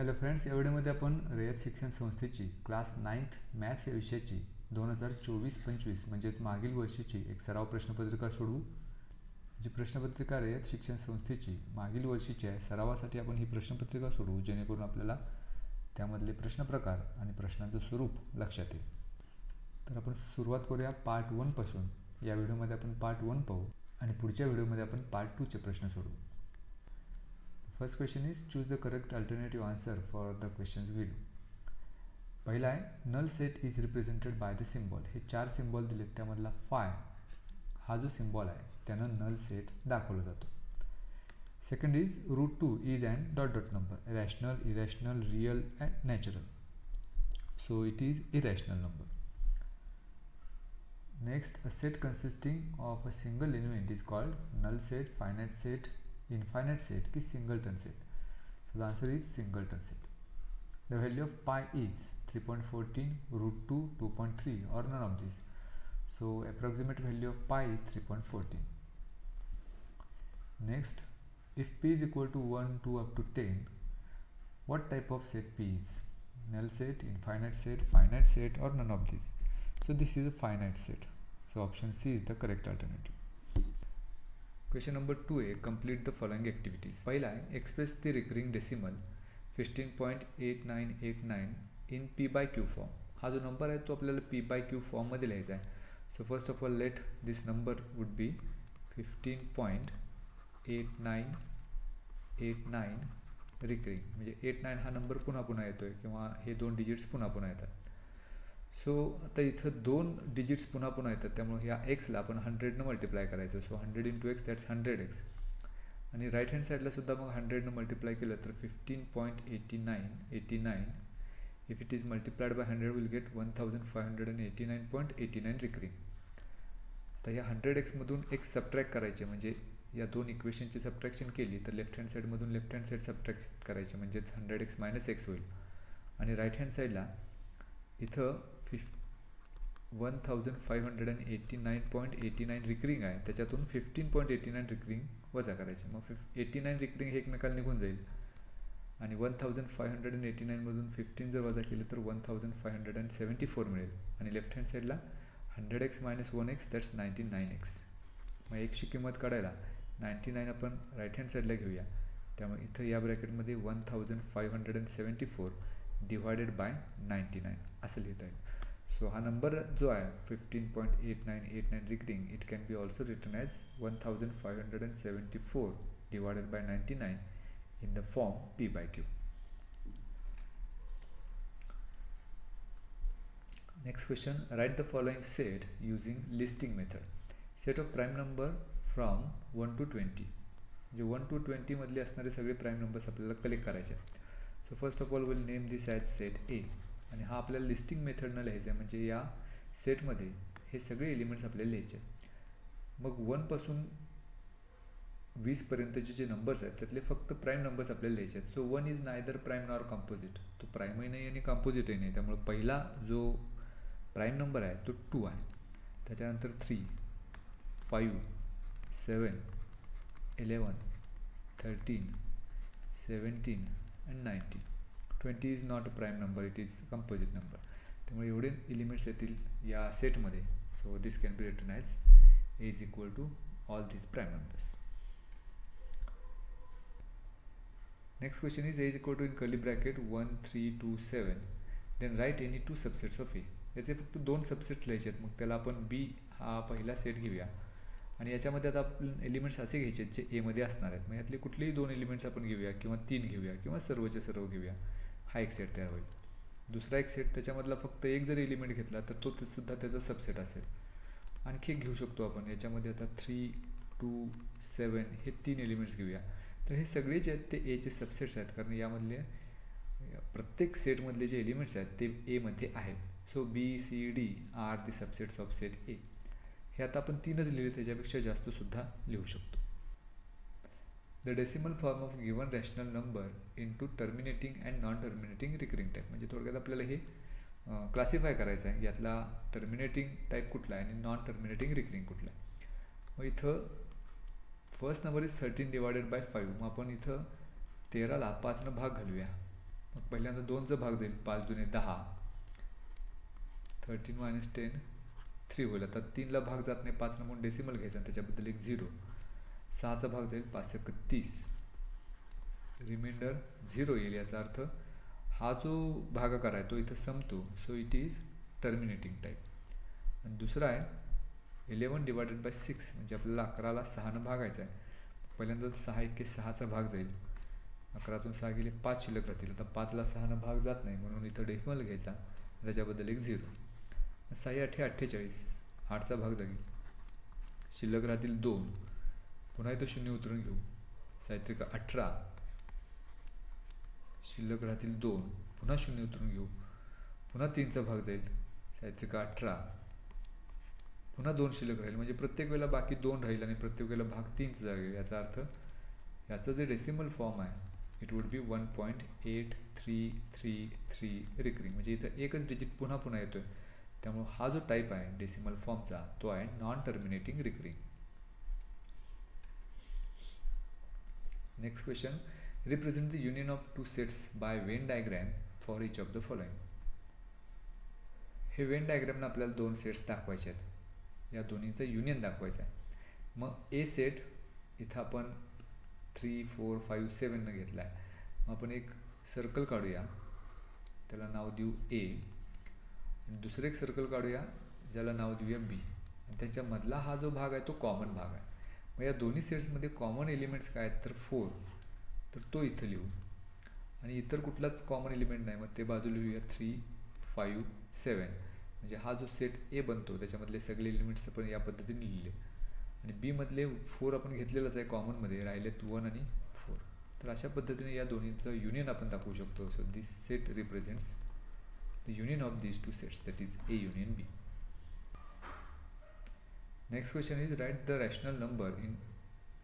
Hello friends, या व्हिडिओमध्ये आपण रयत शिक्षण संस्थेची क्लास 9th मॅथ्स या विषयाची 2024-25 म्हणजेच मागील वर्षीची एक सराव प्रश्नपत्रिका सोडवू. जी प्रश्नपत्रिका रयत शिक्षण संस्थेची मागील वर्षीची आहे, सरावासाठी आपण ही प्रश्नपत्रिका सोडवू जेणेकरून आपल्याला त्यामधले प्रश्न प्रकार आणि प्रश्नांचं स्वरूप लक्षात येईल. तर आपण सुरुवात करूया पार्ट 1 पासून. या व्हिडिओमध्ये आपण पार्ट 1 पाहू आणि पुढच्या व्हिडिओमध्ये आपण पार्ट 2 चे प्रश्न सोडवू. First question is choose the correct alternative answer for the questions below. पहिला आहे null set is represented by the symbol. हे 4 सिम्बॉल दिलेत, त्यामधला phi हा जो सिम्बॉल आहे त्यानं null set दाखवला जातो. Second is √2 is an dot dot number, rational, irrational, real and natural. So it is irrational number. Next, a set consisting of a single element is called null set, finite set, infinite set ki singleton set. So the answer is singleton set. The value of pi is 3.14, √2, 2.3 or none of these. So approximate value of pi is 3.14. Next, if p is equal to 1, 2 up to 10, what type of set p is? Null set, infinite set, finite set or none of these. So this is a finite set. So option C is the correct alternative. Question number 2a, complete the following activities. पहिला आहे express the recurring decimal 15.8989 in p by q form. हा जो number आहे तो आपल्याला p by q form मध्ये लिहायचा आहे. So first of all let this number would be 15.8989 recurring, म्हणजे 89 हा नंबर पुन्हा पुन्हा येतोय किंवा हे दोन डिजिट्स पुन्हा पुन्हा येतात. सो आता इथं दोन डिजिट्स पुन्हा पुन्हा येतात, त्यामुळे ह्या एक्सला आपण 100 मल्टिप्लाय करायचं. So 100 into x that's 100x. आणि राईट हँड साईडला सुद्धा मग 100 मल्टिप्लाय केलं तर 15.8989 if it is multiplied by 100 will get 1589.89 recurring. आता या 100x मधून एक्स सबट्रॅक्ट करायचे, म्हणजे या दोन इक्वेशनची सबट्रॅक्शन केली तर लेफ्ट हँड साईडमधून लेफ्ट हँड साईड सबट्रॅक्ट करायचे, म्हणजेच 100x मायनस एक्स होईल. आणि राईट हँड साईडला इथं 1589.89 रिकरिंग आहे, त्याच्यातून 15.89 रिकरिंग वजा करायचे. मग 89 रिकरिंग हे एकमेकाला निघून जाईल आणि 1589 मधून 15 जर वजा केलं तर 1574 मिळेल. आणि लेफ्ट हँड साईडला 100x minus 1x that's 99x. मग एक्सची किंमत काढायला 99 आपण राईट हँड साईडला घेऊया, त्यामुळे इथं या ब्रॅकेटमध्ये 1574 डिवायडेड बाय 99 असं लिहिता येईल. सो हा नंबर जो आहे 15.8989 recurring, it can be also written as 1574 divided by 99 in the form p by q. Next question, write the following set using listing method. Set of prime number from 1 to 20. म्हणजे 1 to 20 मधले असणारे सगळे prime numbers आपल्याला collect करायचे. So first of all will name this as set ए. आणि हा आपल्याला listing मेथडनं लिहायचं आहे, म्हणजे या सेटमध्ये हे सगळे एलिमेंट्स आपल्याला लिहायचे. मग 1 पासून 20 पर्यंतचे जे नंबर्स आहेत त्यातले फक्त प्राईम नंबर्स आपल्याला लिहायचे आहेत. So 1 is neither prime nor composite. तो प्राईमही नाही आणि कॉम्पोजिटही नाही, त्यामुळे पहिला जो प्राईम नंबर आहे तो 2 आहे. त्याच्यानंतर 3, 5, 7, 11, 13, 17 and 19. 20 is not a prime number, it is composite number. त्यामुळे एवढे एलिमेंट्स येतील या सेटमध्ये. So this can be written as a is equal to all these prime numbers. Next question is a is equal to in curly bracket 1, 3, 2, 7. Then write any two subsets of a. याचे फक्त दोन subsets लिहायचे आहेत. मग त्याला आपण b हा पहिला सेट घेऊया आणि याच्यामध्ये आता आपण एलिमेंट्स असे घ्यायचे आहेत जे एमध्ये असणार आहेत. मग यातले कुठलेही दोन एलिमेंट्स आपण घेऊया किंवा 3 घेऊया किंवा सर्वचे सर्व घेऊया. हा एक सेट तयार होईल. दुसरा एक सेट त्याच्यामधला फक्त एक जर एलिमेंट घेतला तर तो सुद्धा त्याचा सबसेट असेल. आणखी एक घेऊ शकतो आपण, याच्यामध्ये आता 3, 2, 7 हे 3 एलिमेंट्स घेऊया. तर हे सगळे जे आहेत ते एचे सबसेट्स आहेत, कारण यामधले प्रत्येक सेटमधले जे एलिमेंट्स आहेत ते एमध्ये आहेत. So B, C, D are the subsets of set A. हे आता आपण 3च लिहिले, त्याच्यापेक्षा जास्त सुद्धा लिहू शकतो. The decimal form of given rational number into terminating and non terminating recurring type. म्हणजे थोडक्यात आपल्याला हे क्लासिफाय करायचं आहे, यातला टर्मिनेटिंग टाईप कुठला आहे आणि नॉन टर्मिनेटिंग रिकरिंग कुठला आहे. मग इथं first number is 13 divided by 5. मग आपण इथं 13ला 5 भाग घालूया. मग पहिल्यांदा 2चा भाग जाईल, 5 दुने 10, 13 - 10 3 होईल. आता 3ला भाग जात नाही, 5 म्हणून डेसिमल घ्यायचा आणि त्याच्याबद्दल एक 0. 6चा भाग जाईल, 5 × 30, रिमाइंडर 0 येईल. याचा अर्थ हा जो भागाकार आहे तो इथं संपतो, so it is terminating type. आणि दुसरा आहे 11 / 6, म्हणजे आपल्याला 11ला 6नं भागायचं आहे. पहिल्यांदा 6 × 6चा भाग जाईल, 11तून 6 गेले 5 शिल्लक राहतील. आता 5ला 6नं भाग जात नाही म्हणून इथं डेसिमल घ्यायचा, त्याच्याबद्दल एक 0. 6 × 8 = 48, 8चा भाग जाईल, शिल्लक राहतील 2, पुन्हा इथं 0 उतरून घेऊ, 6 × 18, शिल्लक राहतील 2, पुन्हा 0 उतरून घेऊ, पुन्हा 3चा भाग जाईल, 6 × 18, पुन्हा 2 शिल्लक राहील. म्हणजे प्रत्येक वेळेला बाकी 2 राहील आणि प्रत्येक वेळेला भाग 3चा जाईल. याचा अर्थ याचं जे डेसिमल फॉर्म आहे इट वुड बी 1.8333 रिकरिंग. म्हणजे इथं एकच डिजिट पुन्हा पुन्हा येतोय, त्यामुळे हा जो टाईप आहे डेसिमल फॉर्मचा तो आहे non terminating recurring. Next question, represent the union of two sets by Venn diagram for each of the following. हे वेन डायग्रॅमनं आपल्याला 2 सेट्स दाखवायचे आहेत, या दोन्हीचं युनियन दाखवायचं आहे. मग ए सेट इथं आपण 3, 4, 5, 7 घेतला आहे. मग आपण एक सर्कल काढूया, त्याला नाव देऊ ए, आणि दुसरं एक सर्कल काढूया ज्याला नाव देऊया बी, आणि त्याच्यामधला हा जो भाग आहे तो कॉमन भाग आहे. मग या दोन्ही सेट्समध्ये कॉमन एलिमेंट्स काय आहेत तर 4, तर तो इथं लिहू, आणि इतर कुठलाच कॉमन एलिमेंट नाही, मग ते बाजूला लिहूया 3, 5, 7. म्हणजे हा जो सेट ए बनतो त्याच्यामधले सगळे एलिमेंट्स आपण या पद्धतीने लिहिले, आणि बी मधले 4 आपण घेतलेलंच आहे कॉमनमध्ये, राहिलेत 1 आणि 4. तर अशा पद्धतीने या दोन्हीचं युनियन आपण दाखवू शकतो. So this set represents the union of these two sets, that is A union B. Next question is write the rational number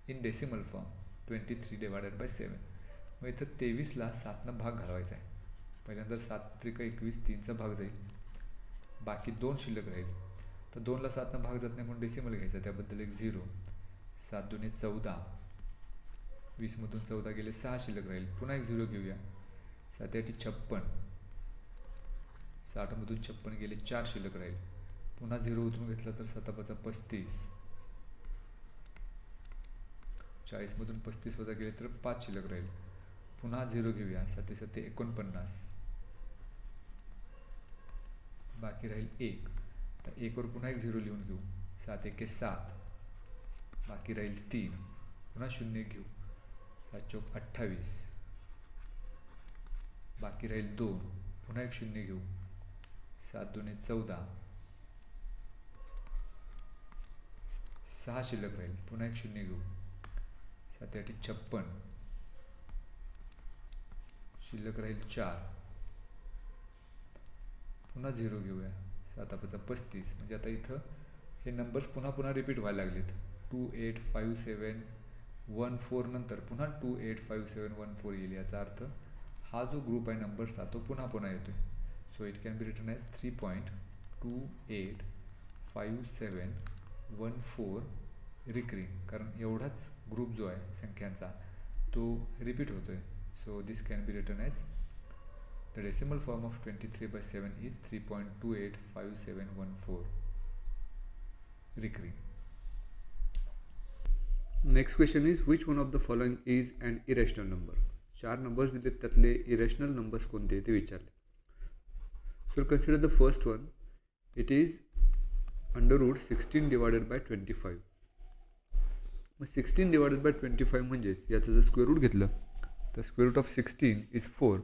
in decimal form 23 / 7. मग इथं 23ला 7नं भाग घालवायचा आहे. पहिल्यांदा 7 × 21, 3चा भाग जाईल, बाकी 2 शिल्लक राहील. तर 2ला 7नं भाग जात नाही म्हणून डेसिमल घ्यायचा, त्याबद्दल एक 0. 7 दुने 14, 20मधून 14 गेले 6 शिल्लक राहील, पुन्हा एक 0 घेऊया, 7 × 8 = 56, 60मधून 56 गेले 4 शिल्लक राहील, पुन्हा 0 उतरून घेतला तर 7 × 5 = 35, 40मधून 35 वजा गेले तर 5 शिल्लक राहील, पुन्हा 0 घेऊया, 7 × 7 = 49, बाकी राहील 1. तर 1 वर पुन्हा एक 0 लिहून घेऊ, 7 × 1 = 7, बाकी राहील 3, पुन्हा 0 घेऊ, 7 × 4 = 28, बाकी राहील 2, पुन्हा एक 0 घेऊ, 7 दुने 14, 6 शिल्लक राहील, पुन्हा एक 0 घेऊ, 7 × 8 = 56, शिल्लक राहील 4, पुन्हा 0 घेऊया, 7 × 5 = 35. म्हणजे आता इथं हे नंबर्स पुन्हा पुन्हा रिपीट व्हायला लागलेत. 2, 8, 5, 7, 1, 4 नंतर पुन्हा 2, 8, 5, 7, 1, 4 येईल. याचा अर्थ हा जो ग्रुप आहे नंबर्सचा तो पुन्हा पुन्हा येतोय. So it can be written as 3.285714 recurring, कारण एवढाच ग्रुप जो आहे संख्यांचा तो रिपीट होतोय. So this can be written as the decimal form of 23/7 is 3.285714 recurring. Next question is which one of the following is an irrational number. 4 numbers दिलेत, त्यातले irrational numbers कोणते ते विचारले. So consider the first one. It is √16 / 25. मग 16 / 25 म्हणजेच याचं जर square route घेतलं तर स्क्वेअर रूट ऑफ 16 इज 4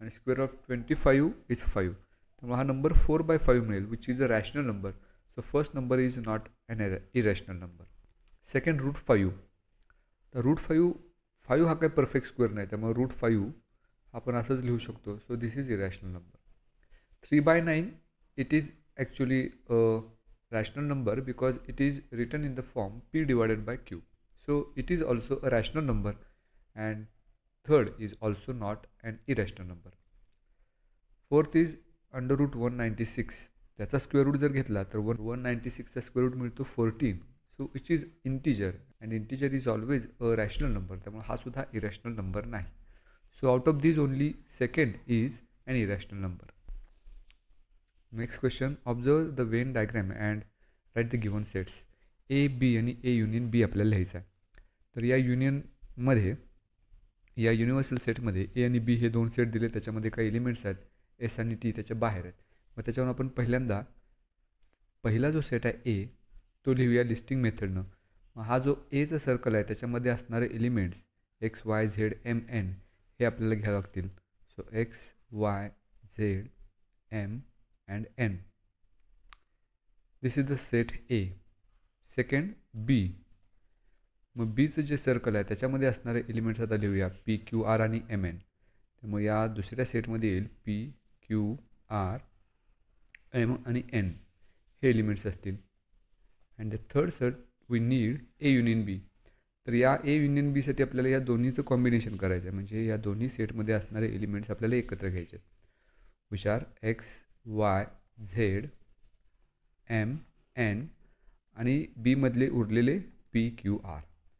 आणि स्क्वेअर ऑफ 25 इज 5. त्यामुळे हा नंबर 4/5 मिळेल, which is a rational number. So first number is not an irrational number. Second √5. तर √5 हा काही परफेक्ट स्क्वेअर नाही, त्यामुळे √5 आपण असंच लिहू शकतो. So this is irrational number. 3/9 it is actually rational number because it is written in the form p divided by q. So it is also a rational number, and third is also not an irrational number. Fourth is √196. त्याचा square route जर घेतला तर 196चा square route मिळतो 14. So which is integer, and integer is always a rational number, त्यामुळे हा सुद्धा irrational number नाही. So out of these only second is an irrational number. Next question, observe the Venn diagram and write the given sets. A, B आणि A union B आपल्याला लिहायचं आहे. तर या युनियनमध्ये या युनिव्हर्सल सेटमध्ये ए आणि बी हे दोन सेट दिले, त्याच्यामध्ये काही एलिमेंट्स आहेत एस आणि टी त्याच्या बाहेर आहेत. मग त्याच्यावरून आपण पहिला जो सेट आहे ए तो लिहूया लिस्टिंग मेथडनं. मग हा जो एचा सर्कल आहे त्याच्यामध्ये असणारे elements X Y Z M N हे आपल्याला घ्यावं लागतील. So X Y Z M and N. This is the set A. Second B. मग बीचं जे सर्कल आहे त्याच्यामध्ये असणारे एलिमेंट्स आता लिहूया पी क्यू आर आणि एम एन. त्यामुळे या दुसऱ्या सेटमध्ये येईल पी क्यू आर एम आणि एन हे एलिमेंट्स असतील. And the third set we need A union B. तर या ए युनियन बीसाठी आपल्याला या दोन्हीचं कॉम्बिनेशन करायचं आहे, म्हणजे या दोन्ही सेटमध्ये असणारे एलिमेंट्स आपल्याला एकत्र घ्यायचे आहेत, which are X Y Z M N आणि बीमधले उरलेले P Q R.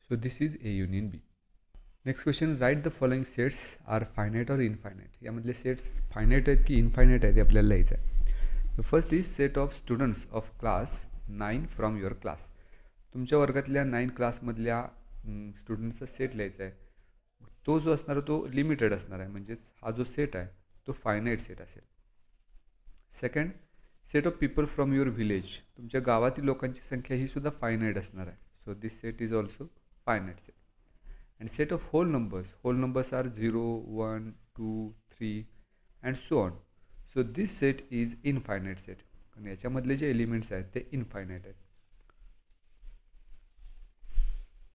So this is A union B. Next question, write the following sets are finite or infinite. यामधले सेट्स फायनाईट आहेत की इनफायनाईट आहेत हे आपल्याला लिहायचं आहे. The first is set of students of class 9 from your class. तुमच्या वर्गातल्या 9 क्लासमधल्या स्टुडंट्सचा सेट लिहायचा आहे. तो जो असणार आहे तो लिमिटेड असणार आहे, म्हणजेच हा जो सेट आहे तो फायनाईट सेट असेल. Second, set of people from your village. तुमच्या गावातील लोकांची संख्या ही सुद्धा फायनाईट असणार आहे. So this set is also finite set. And set of whole numbers are 0 1 2 3 and so on. So this set is infinite set. कारण याच्यामधले जे एलिमेंट्स आहेत ते इनफायनाईट आहेत.